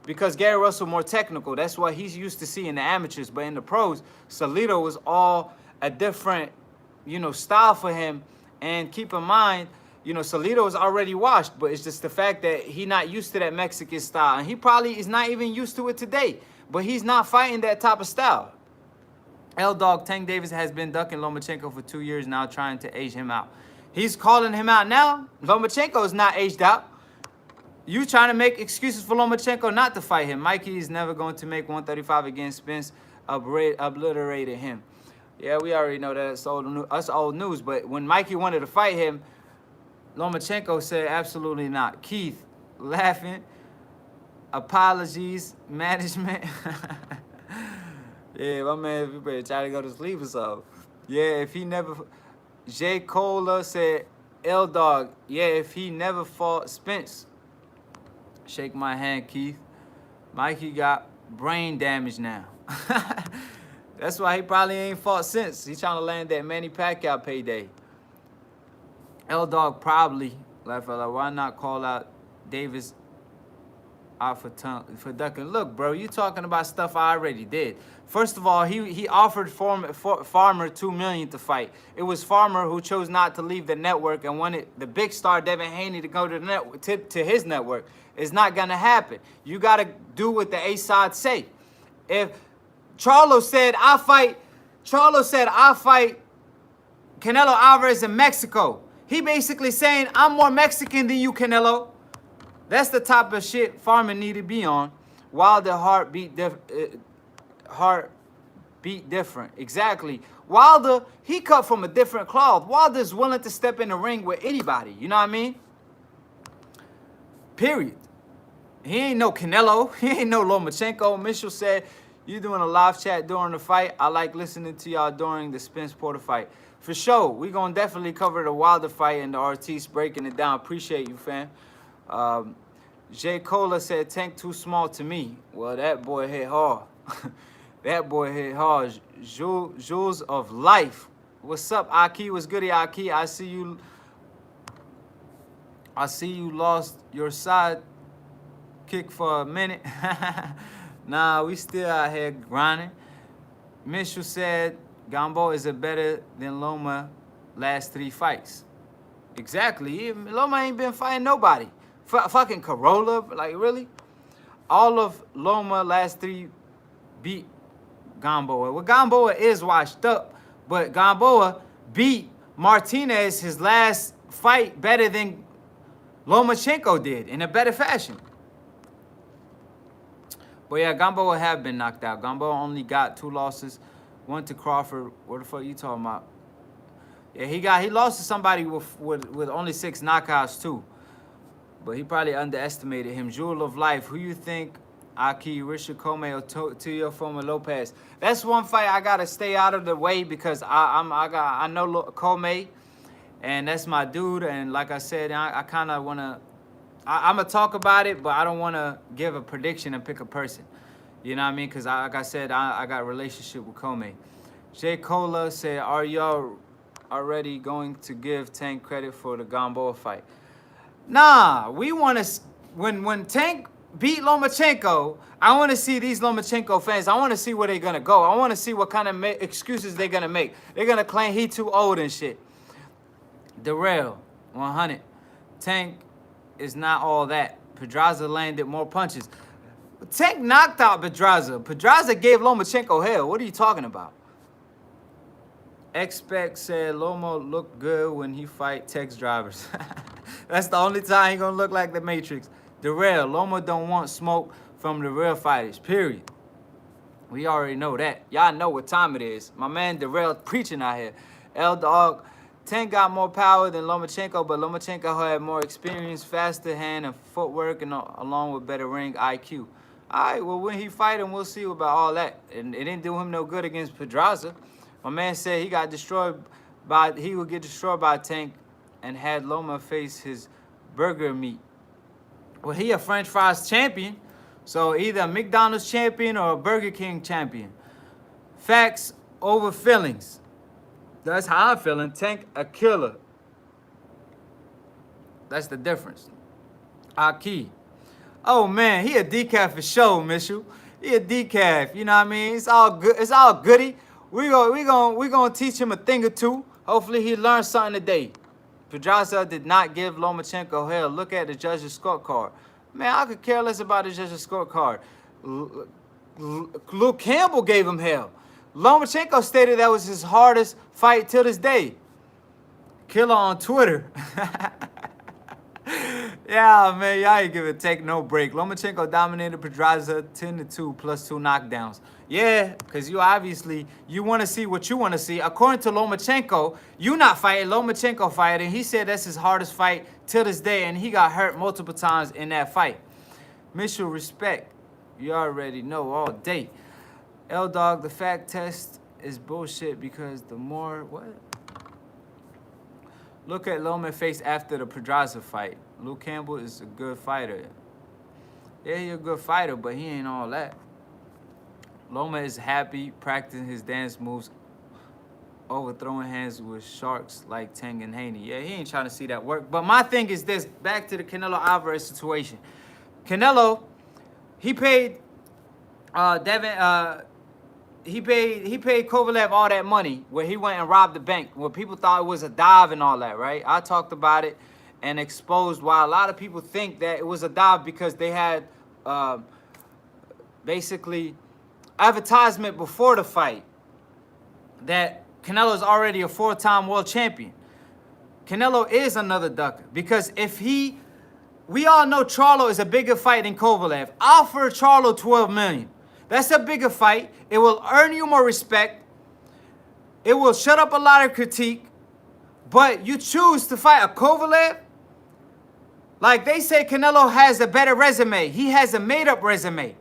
Because Gary Russell more technical. That's what he's used to see in the amateurs. But in the pros, Salido was all a different, style for him. And keep in mind, Salido is already washed, but it's just the fact that he's not used to that Mexican style. And he probably is not even used to it today. But he's not fighting that type of style. L-Dog Tank Davis has been ducking Lomachenko for 2 years now, trying to age him out. He's calling him out now. Lomachenko is not aged out. You trying to make excuses for Lomachenko not to fight him. Mikey is never going to make 135 again. Spence obliterated him. Yeah, we already know that. It's old news. But when Mikey wanted to fight him, Lomachenko said absolutely not. Keith laughing. Apologies, management. Yeah, my man, we better try to go to sleep or something. Yeah, if he never... J. Cola said, L-Dog, yeah, if he never fought Spence. Shake my hand, Keith. Mikey got brain damage now. That's why he probably ain't fought since. He's trying to land that Manny Pacquiao payday. L-Dog probably, like, why not call out Davis out for ducking? Look, bro, you talking about stuff I already did. First of all, he offered Farmer $2 million to fight. It was Farmer who chose not to leave the network and wanted the big star Devin Haney to go to the network, to his network. It's not gonna happen. You gotta do what the A-side say. If Charlo said I fight Canelo Alvarez in Mexico, he basically saying I'm more Mexican than you, Canelo. That's the type of shit Farmer need to be on. Wilder heart beat different. Exactly. Wilder, he cut from a different cloth. Wilder's willing to step in the ring with anybody. You know what I mean? Period. He ain't no Canelo. He ain't no Lomachenko. Mitchell said, you doing a live chat during the fight. I like listening to y'all during the Spence Porter fight. For sure. We're going to definitely cover the Wilder fight and the Ortiz breaking it down. Appreciate you, fam. J. Cola said, Tank too small to me. Well, that boy hit hard. That boy hit hard. Jules of Life. What's up, Aki? What's goody, Aki? I see you lost your side kick for a minute. Nah, we still out here grinding. Mitchell said, Gambo is it better than Loma last 3 fights. Exactly. Loma ain't been fighting nobody. Fucking Corolla, like really? All of Loma last 3 beat Gamboa. Well, Gamboa is washed up, but Gamboa beat Martinez his last fight better than Lomachenko did in a better fashion. But yeah, Gamboa have been knocked out. Gamboa only got 2 losses, 1 to Crawford. What the fuck you talking about? Yeah, he lost to somebody with only 6 knockouts too. But he probably underestimated him. Jewel of Life. Who you think, Aki, Richard Comey, or Teofimo Lopez? That's one fight I gotta stay out of the way because I know Comey, and that's my dude. And like I said, I kind of wanna. I'm gonna talk about it, but I don't wanna give a prediction and pick a person. You know what I mean? Because like I said, I got a relationship with Comey. J. Cola said, "Are y'all already going to give Tank credit for the Gamboa fight?" Nah, we want to, when Tank beat Lomachenko, I want to see these Lomachenko fans. I want to see where they're going to go. I want to see what kind of excuses they're going to make. They're going to claim he too old and shit. Darrell, 100. Tank is not all that. Pedraza landed more punches. Tank knocked out Pedraza. Pedraza gave Lomachenko hell. What are you talking about? Expect said Lomo look good when he fight text drivers. That's the only time he gonna look like the Matrix. Darrell, Lomo don't want smoke from the real fighters, period. We already know that. Y'all know what time it is. My man Darrell preaching out here. L-Dog, Tank got more power than Lomachenko, but Lomachenko had more experience, faster hand and footwork, and along with better ring IQ. All right, well, when he fight him, we'll see about all that. And it didn't do him no good against Pedraza. My man said he would get destroyed by Tank and had Loma face his burger meat. Well, he a French fries champion, so either a McDonald's champion or a Burger King champion. Facts over feelings. That's how I'm feeling. Tank a killer. That's the difference. Aki. Oh man, he a decaf for sure, Mitchell. He a decaf. You know what I mean? It's all good. It's all goody. We gonna teach him a thing or two. Hopefully he learns something today. Pedraza did not give Lomachenko hell. Look at the judge's scorecard. Man, I could care less about the judge's scorecard. Luke Campbell gave him hell. Lomachenko stated that was his hardest fight till this day. Killer on Twitter. Yeah, man, y'all ain't give a Tank no break. Lomachenko dominated Pedraza 10-2 plus 2 knockdowns. Yeah, because you want to see what you want to see. According to Lomachenko, you not fighting, Lomachenko fighting. He said that's his hardest fight till this day, and he got hurt multiple times in that fight. Mutual respect. You already know all day. L-Dog, the fact test is bullshit because the more... What? Look at Loma's face after the Pedraza fight. Luke Campbell is a good fighter. Yeah, he's a good fighter, but he ain't all that. Loma is happy practicing his dance moves, overthrowing hands with sharks like Tang and Haney. Yeah, he ain't trying to see that work. But my thing is this, back to the Canelo Alvarez situation. Canelo, he paid he paid Kovalev all that money where he went and robbed the bank, where people thought it was a dive and all that, right? I talked about it and exposed why a lot of people think that it was a dive because they had basically advertisement before the fight that Canelo's already a 4-time world champion. Canelo is another ducker because we all know Charlo is a bigger fight than Kovalev. Offer Charlo $12 million. That's a bigger fight. It will earn you more respect. It will shut up a lot of critique. But you choose to fight a Kovalev? Like they say Canelo has a better resume. He has a made-up resume.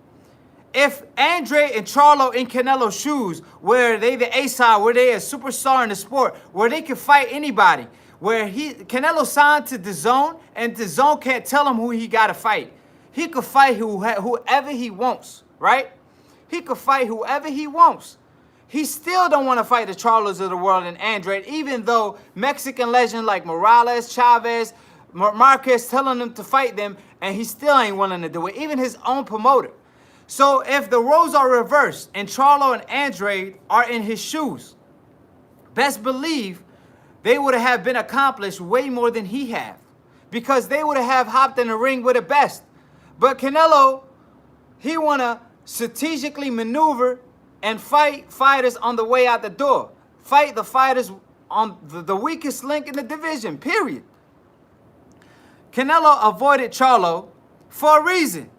If Andrade and Charlo in Canelo's shoes, where they the A-side, where they a superstar in the sport, where they can fight anybody, where Canelo signed to DAZN, and DAZN can't tell him who he got to fight. He could fight whoever he wants, right? He could fight whoever he wants. He still don't want to fight the Charlos of the world and Andrade, even though Mexican legends like Morales, Chavez, Marquez telling him to fight them, and he still ain't willing to do it, even his own promoter. So if the roles are reversed and Charlo and Andrade are in his shoes, best believe they would have been accomplished way more than he have, because they would have hopped in the ring with the best. But Canelo, he want to strategically maneuver and fight fighters on the way out the door. Fight the fighters on the weakest link in the division, period. Canelo avoided Charlo for a reason.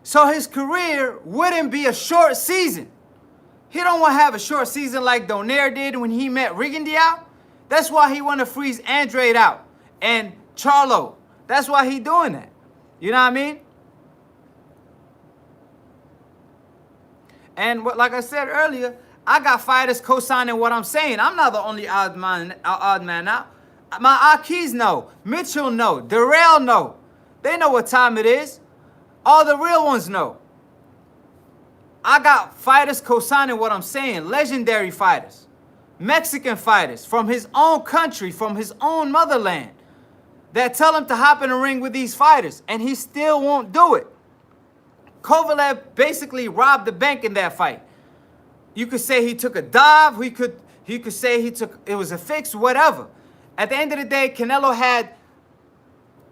So his career wouldn't be a short season. He don't want to have a short season like Donaire did when he met Rigondeaux. That's why he want to freeze Andrade out and Charlo. That's why he doing that. You know what I mean? And like I said earlier, I got fighters co-signing what I'm saying. I'm not the only odd man out. My Akis know. Mitchell know. Darrell know. They know what time it is. All the real ones know. I got fighters co-signing what I'm saying. Legendary fighters. Mexican fighters from his own country, from his own motherland, that tell him to hop in the ring with these fighters, and he still won't do it. Kovalev basically robbed the bank in that fight. You could say he took a dive. He could say it was a fix, whatever. At the end of the day, Canelo had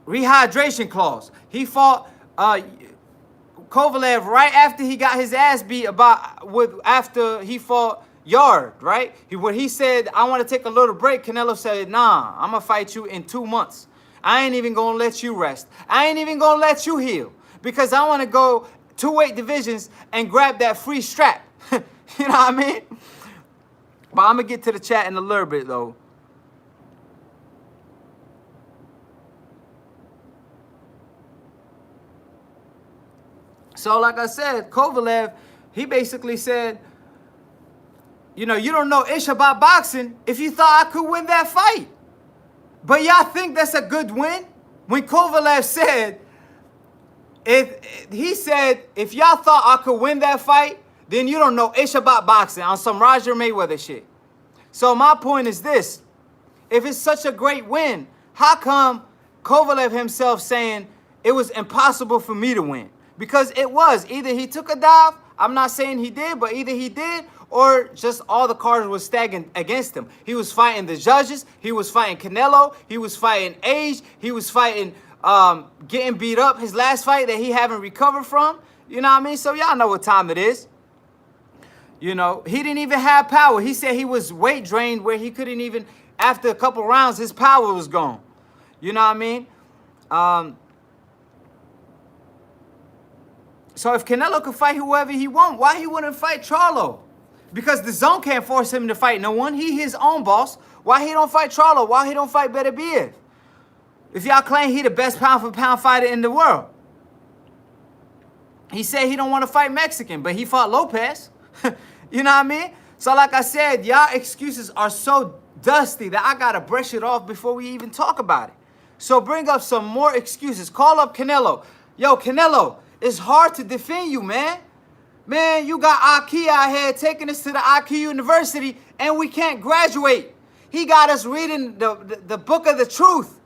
rehydration clause. He fought Kovalev right after he got his ass beat after he fought Yard, right? When he said, I want to take a little break, Canelo said, nah, I'm going to fight you in 2 months. I ain't even going to let you rest. I ain't even going to let you heal, because I want to go 2 weight divisions and grab that free strap. You know what I mean? But I'm going to get to the chat in a little bit, though. So like I said, Kovalev, he basically said, you know, you don't know ish about boxing if you thought I could win that fight. But y'all think that's a good win? When Kovalev said, he said, if y'all thought I could win that fight, then you don't know ish about boxing, on some Roger Mayweather shit. So my point is this. If it's such a great win, how come Kovalev himself saying it was impossible for me to win? Because it was. Either he took a dive, I'm not saying he did, but either he did, or just all the cards were stacked against him. He was fighting the judges. He was fighting Canelo. He was fighting age. He was fighting getting beat up his last fight that he haven't recovered from. You know what I mean? So y'all know what time it is. You know, he didn't even have power. He said he was weight drained where he couldn't even, after a couple rounds, his power was gone. You know what I mean? So if Canelo could fight whoever he wants, why he wouldn't fight Charlo? Because the zone can't force him to fight no one. He his own boss. Why he don't fight Charlo? Why he don't fight Beterbiev? If y'all claim he the best pound-for-pound fighter in the world. He said he don't want to fight Mexican, but he fought Lopez. You know what I mean? So like I said, y'all excuses are so dusty that I got to brush it off before we even talk about it. So bring up some more excuses. Call up Canelo. Yo, Canelo, it's hard to defend you, man. Man, you got Aki out here taking us to the Aki University and we can't graduate. He got us reading the book of the truth.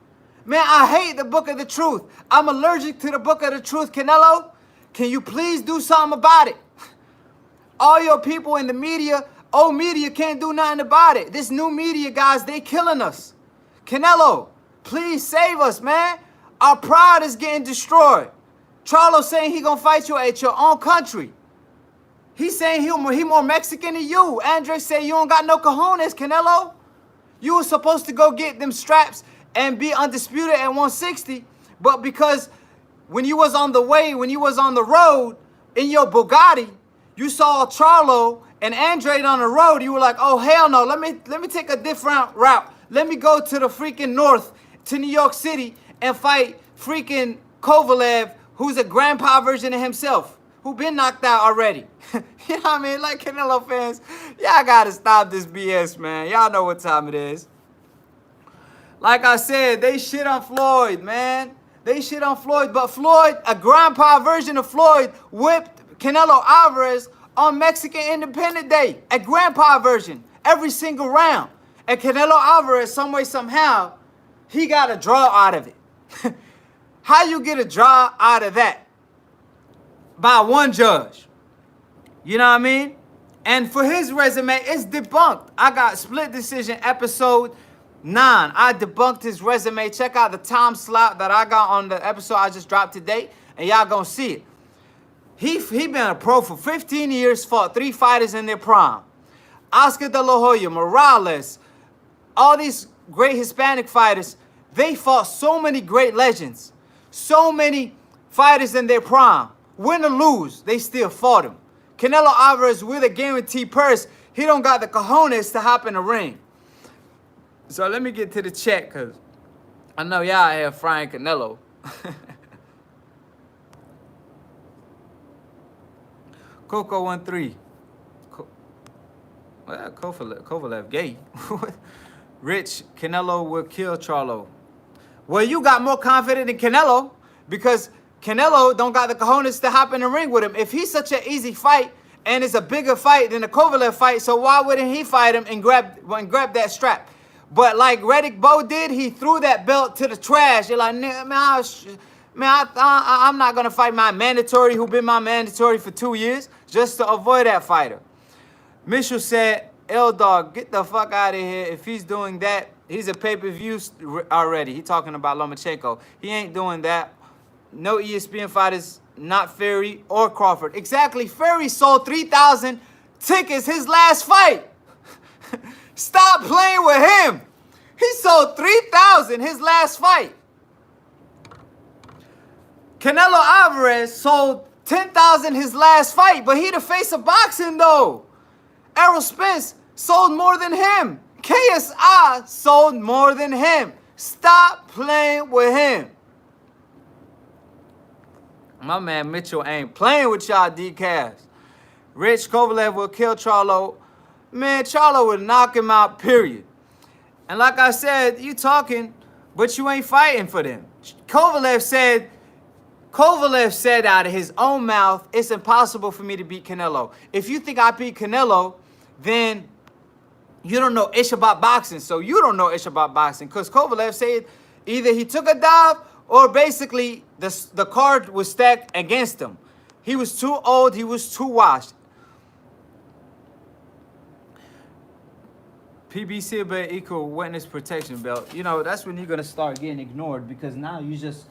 Man, I hate the book of the truth. I'm allergic to the book of the truth, Canelo. Can you please do something about it? All your people in the media, old media can't do nothing about it. This new media, guys, they killing us. Canelo, please save us, man. Our pride is getting destroyed. Charlo saying he gonna fight you at your own country. He's saying he more Mexican than you. Andrade said you don't got no cojones, Canelo. You were supposed to go get them straps and be undisputed at 160. But because when you was on the way, when you was on the road in your Bugatti, you saw Charlo and Andrade on the road. You were like, oh, hell no. Let me take a different route. Let me go to the freaking north, to New York City, and fight freaking Kovalev, who's a grandpa version of himself, who been knocked out already. You know what I mean? Like, Canelo fans, y'all gotta stop this BS, man. Y'all know what time it is. Like I said, they shit on Floyd, man. They shit on Floyd, but Floyd, a grandpa version of Floyd, whipped Canelo Alvarez on Mexican Independence Day. A grandpa version, every single round. And Canelo Alvarez, some way, somehow, he got a draw out of it. How you get a draw out of that? By one judge. You know what I mean? And for his resume, it's debunked. I got Split Decision episode 9. I debunked his resume. Check out the time slot that I got on the episode I just dropped today, and y'all gonna see it. He been a pro for 15 years, fought 3 fighters in their prime. Oscar De La Hoya, Morales, all these great Hispanic fighters, they fought so many great legends. So many fighters in their prime. Win or lose, they still fought him. Canelo Alvarez with a guaranteed purse, he don't got the cojones to hop in the ring. So let me get to the chat, because I know y'all out here frying Canelo. Coco 13. Well, Kovalev gay. Rich, Canelo will kill Charlo. Well, you got more confident in Canelo because Canelo don't got the cojones to hop in the ring with him. If he's such an easy fight and it's a bigger fight than the Kovalev fight, so why wouldn't he fight him and grab that strap? But like Reddick Bowe did, he threw that belt to the trash. You're like, man, I'm not going to fight my mandatory who been my mandatory for 2 years just to avoid that fighter. Mitchell said, L-Dog, get the fuck out of here. If he's doing that, he's a pay-per-view already. He talking about Lomachenko. He ain't doing that. No ESPN fighters, not Fury or Crawford. Exactly. Fury sold 3,000 tickets his last fight. Stop playing with him. He sold 3,000 his last fight. Canelo Alvarez sold 10,000 his last fight, but he the face of boxing though. Errol Spence sold more than him. KSI sold more than him. Stop playing with him. My man Mitchell ain't playing with y'all decafs. Rich Kovalev will kill Charlo. Man, Charlo would knock him out, period. And like I said, you talking, but you ain't fighting for them. Kovalev said out of his own mouth, it's impossible for me to beat Canelo. If you think I beat Canelo, then you don't know ish about boxing. So you don't know ish about boxing. Because Kovalev said either he took a dive or basically the card was stacked against him. He was too old. He was too washed. PBC belt equal witness protection belt. You know, that's when you're going to start getting ignored, because now you just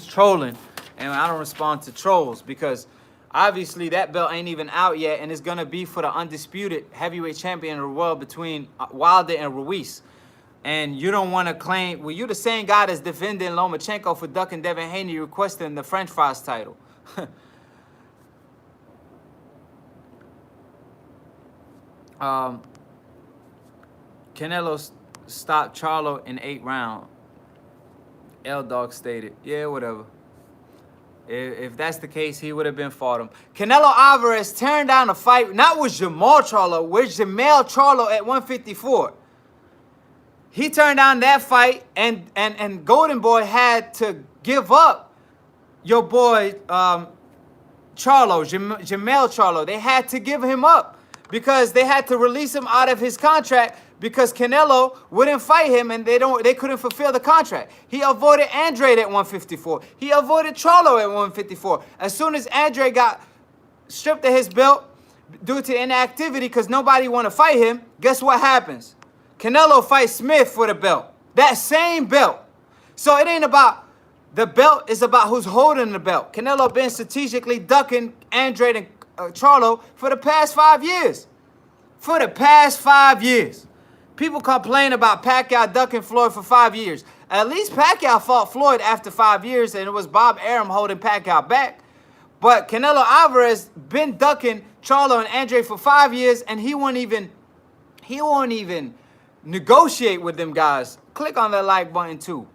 trolling. And I don't respond to trolls because obviously that belt ain't even out yet, and it's going to be for the undisputed heavyweight champion of the world between Wilder and Ruiz. And you don't want to claim, well, you're the same guy that's defending Lomachenko for ducking Devin Haney requesting the French fries title. Canelo stopped Charlo in 8th round. L-Dog stated, yeah, whatever. If that's the case, he would have been fought him. Canelo Alvarez turned down a fight, not with Jamal Charlo, with Jamel Charlo at 154. He turned down that fight, and Golden Boy had to give up your boy Charlo, Jamel Charlo. They had to give him up because they had to release him out of his contract because Canelo wouldn't fight him, and they couldn't fulfill the contract. He avoided Andrade at 154. He avoided Charlo at 154. As soon as Andrade got stripped of his belt due to inactivity because nobody want to fight him, guess what happens? Canelo fights Smith for the belt. That same belt. So it ain't about the belt, it's about who's holding the belt. Canelo been strategically ducking Andrade and Charlo for the past 5 years. For the past 5 years. People complain about Pacquiao ducking Floyd for 5 years. At least Pacquiao fought Floyd after 5 years, and it was Bob Arum holding Pacquiao back. But Canelo Alvarez been ducking Charlo and Andrade for 5 years, and he won't even negotiate with them guys. Click on that like button too.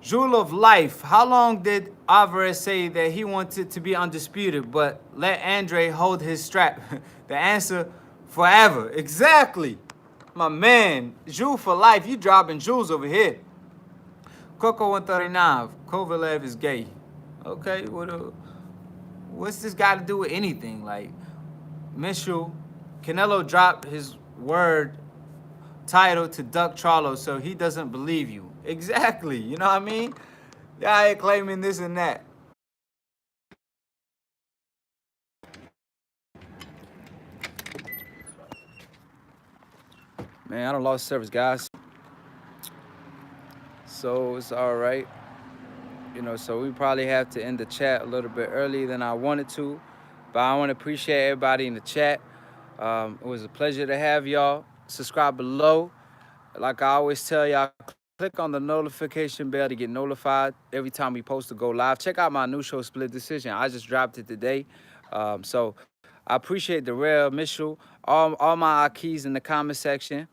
Jewel of Life. How long did Alvarez say that he wanted to be undisputed, but let Andrade hold his strap? The answer, forever. Exactly. My man, Jewel for life. You dropping jewels over here. Coco 139. Kovalev is gay. Okay, what's this got to do with anything? Like, Mitchell, Canelo dropped his word title to duck Charlo, so he doesn't believe you. Exactly. You know what I mean? Y'all ain't claiming this and that. Man, I done lost service, guys. So it's all right. You know, so we probably have to end the chat a little bit earlier than I wanted to. But I want to appreciate everybody in the chat. It was a pleasure to have y'all. Subscribe below. Like I always tell y'all, click on the notification bell to get notified every time we post to go live. Check out my new show, Split Decision. I just dropped it today. So I appreciate the real Mitchell. All my keys in the comment section.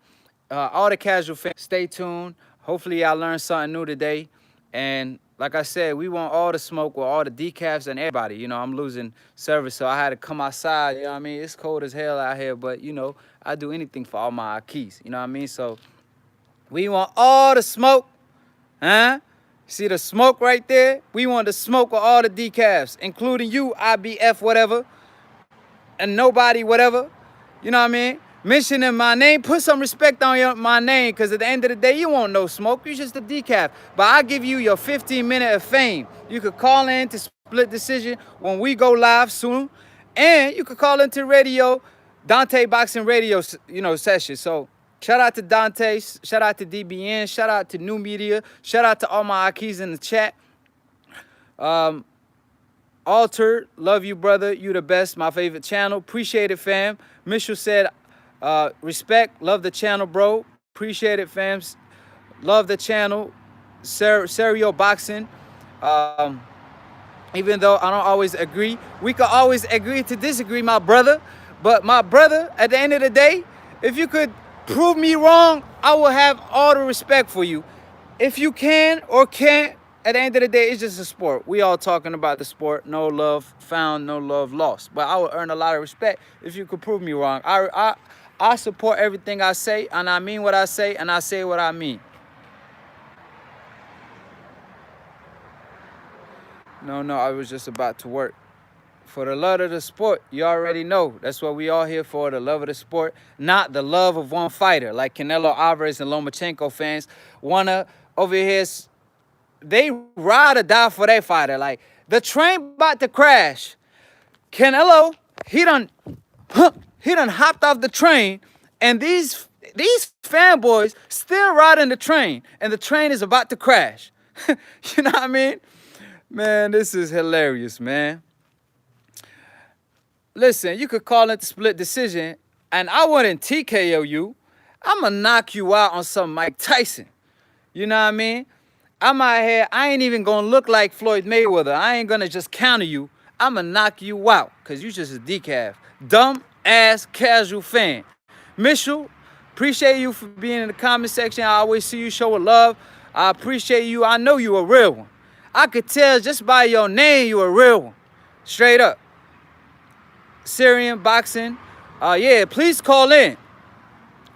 All the casual fans, stay tuned. Hopefully y'all learned something new today. And like I said, we want all the smoke with all the decafs and everybody. You know, I'm losing service, so I had to come outside. You know what I mean? It's cold as hell out here, but, you know, I do anything for all my keys. You know what I mean? So we want all the smoke. Huh? See the smoke right there? We want the smoke with all the decafs, including you, IBF, whatever, and nobody, whatever. You know what I mean? Mentioning my name, put some respect on my name, because at the end of the day, you won't know smoke. You're just a decaf. But I'll give you your 15-minute of fame. You could call in to Split Decision when we go live soon. And you could call into radio, Dante Boxing Radio, you know, session. So shout out to Dante, shout out to DBN, shout out to New Media, shout out to all my Akis in the chat. Altered, love you, brother. You the best, my favorite channel. Appreciate it, fam. Mitchell said, respect, love the channel, bro. Appreciate it, fams. Love the channel. Serial Boxing. Even though I don't always agree, we can always agree to disagree, my brother. But my brother, at the end of the day, if you could prove me wrong, I will have all the respect for you. If you can or can't At the end of the day, it's just a sport. We all talking about the sport. No love found, no love lost. But I would earn a lot of respect if you could prove me wrong. I support everything I say, and I mean what I say, and I say what I mean. No, I was just about to work. For the love of the sport, you already know. That's what we all here for, the love of the sport, not the love of one fighter. Like Canelo Alvarez and Lomachenko fans wanna over here, they ride or die for their fighter. Like, the train about to crash. Canelo, he done hopped off the train, and these fanboys still riding the train, and the train is about to crash. You know what I mean? Man, this is hilarious, man. Listen, you could call it the split decision, and I wouldn't TKO you. I'm going to knock you out on some Mike Tyson. You know what I mean? I'm out here, I ain't even going to look like Floyd Mayweather. I ain't going to just counter you. I'm going to knock you out because you just a decaf. Dumb ass casual fan. Mitchell, appreciate you for being in the comment section. I always see you showing love. I appreciate you. I know you a real one. I could tell just by your name you a real one. Straight up. Syrian boxing. Yeah, please call in.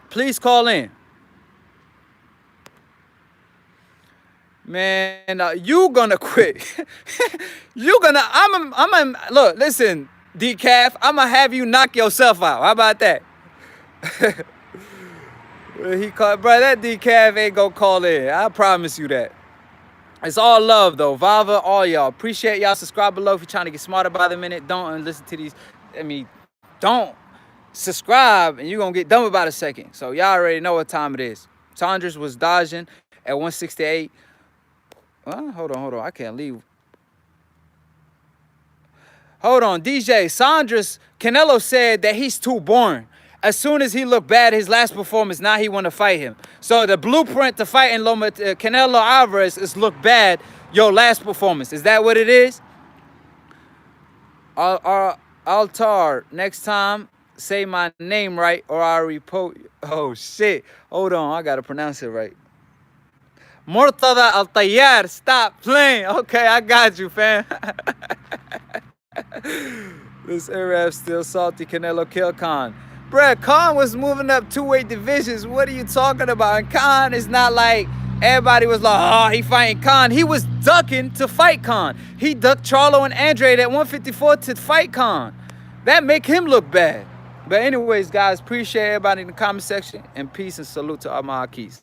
Please call in. Man, you gonna quit. Look, listen, decaf, I'm gonna have you knock yourself out. How about that? Bro, that decaf ain't gonna call in. I promise you that. It's all love, though. Vava, all y'all. Appreciate y'all. Subscribe below if you're trying to get smarter by the minute. Don't listen to these. Don't subscribe and you're going to get dumb about a second. So y'all already know what time it is. Saunders was dodging at 168. Hold on. I can't leave. Hold on. DJ, Saunders, Canelo said that he's too boring. As soon as he looked bad, his last performance, now he want to fight him. So the blueprint to fighting Canelo Alvarez is look bad, your last performance. Is that what it is? Altar, next time, say my name right or I'll report. Oh, shit. Hold on. I got to pronounce it right. Murtada Al-Tayyar. Stop playing. Okay, I got you, fam. This Arab still salty. Canelo kill Khan. Bruh, Khan was moving up 2 weight divisions. What are you talking about? And Khan is not like everybody was like, oh, he fighting Khan. He was ducking to fight Khan. He ducked Charlo and Andrade at 154 to fight Khan. That make him look bad. But anyways, guys, appreciate everybody in the comment section. And peace and salute to all my Akis.